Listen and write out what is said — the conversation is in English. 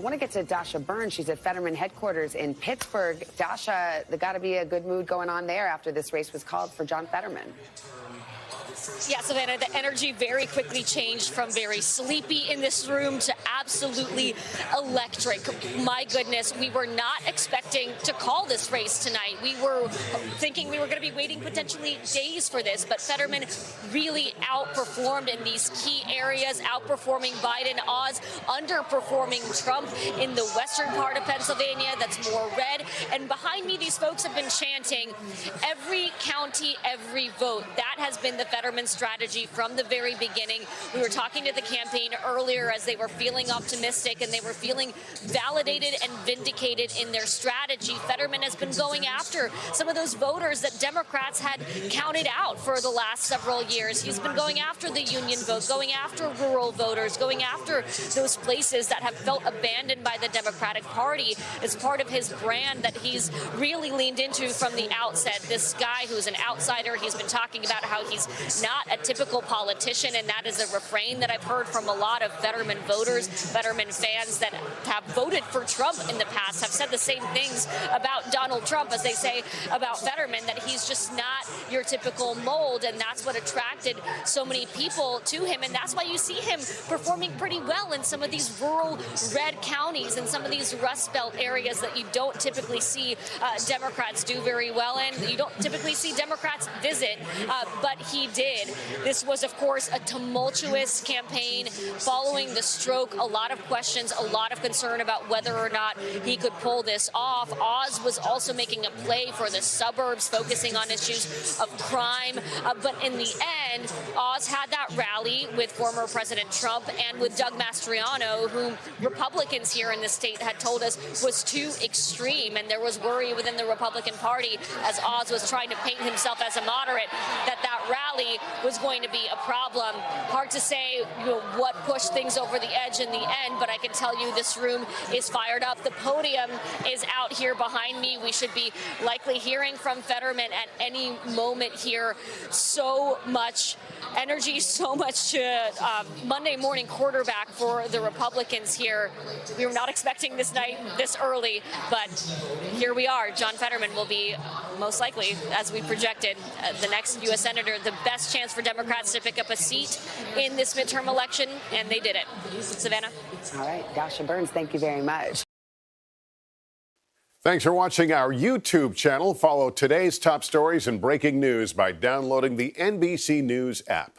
want to get to Dasha Burns. She's at Fetterman headquarters in Pittsburgh. Dasha, there got to be a good mood going on there after this race was called for John Fetterman. Yeah, Savannah, the energy very quickly changed from very sleepy in this room to absolutely electric. My goodness, we were not expecting to call this race tonight. We were thinking we were going to be waiting potentially days for this, but Fetterman really outperformed in these key areas, outperforming Biden. Oz underperforming Trump in the western part of Pennsylvania that's more red. And behind me, these folks have been chanting, every county, every vote. That has been the Fetterman strategy from the very beginning. We were talking to the campaign earlier as they were feeling optimistic and they were feeling validated and vindicated in their strategy. Fetterman has been going after some of those voters that Democrats had counted out for the last several years. He's been going after the union vote, going after rural voters, going after those places that have felt abandoned by the Democratic Party as part of his brand that he's really leaned into from the outset. This guy who's an outsider, he's been talking about how he's not a typical politician, and that is a refrain that I've heard from a lot of Fetterman voters, Fetterman fans that have voted for Trump in the past, have said the same things about Donald Trump as they say about Fetterman, that he's just not your typical mold, and that's what attracted so many people to him, and that's why you see him performing pretty well in some of these rural red counties and some of these Rust Belt areas that you don't typically see Democrats do very well in. You don't typically see Democrats visit, but he did. This was, of course, a tumultuous campaign following the stroke. A lot of questions, a lot of concern about whether or not he could pull this off. Oz was also making a play for the suburbs, focusing on issues of crime. But in the end, Oz had that rally with former President Trump and with Doug Mastriano, whom Republicans here in the state had told us was too extreme. And there was worry within the Republican Party as Oz was trying to paint himself as a moderate that rally was going to be a problem. Hard to say what pushed things over the edge in the end, but I can tell you this room is fired up. The podium is out here behind me. We should be likely hearing from Fetterman at any moment here. So much energy, so much Monday morning quarterback for the Republicans here. We were not expecting this night this early, but here we are. John Fetterman will be most likely, as we projected, the next U.S. Senator, the best chance for Democrats to pick up a seat in this midterm election, and they did it. Savannah? All right. Dasha Burns, thank you very much. Thanks for watching our YouTube channel. Follow today's top stories and breaking news by downloading the NBC News app.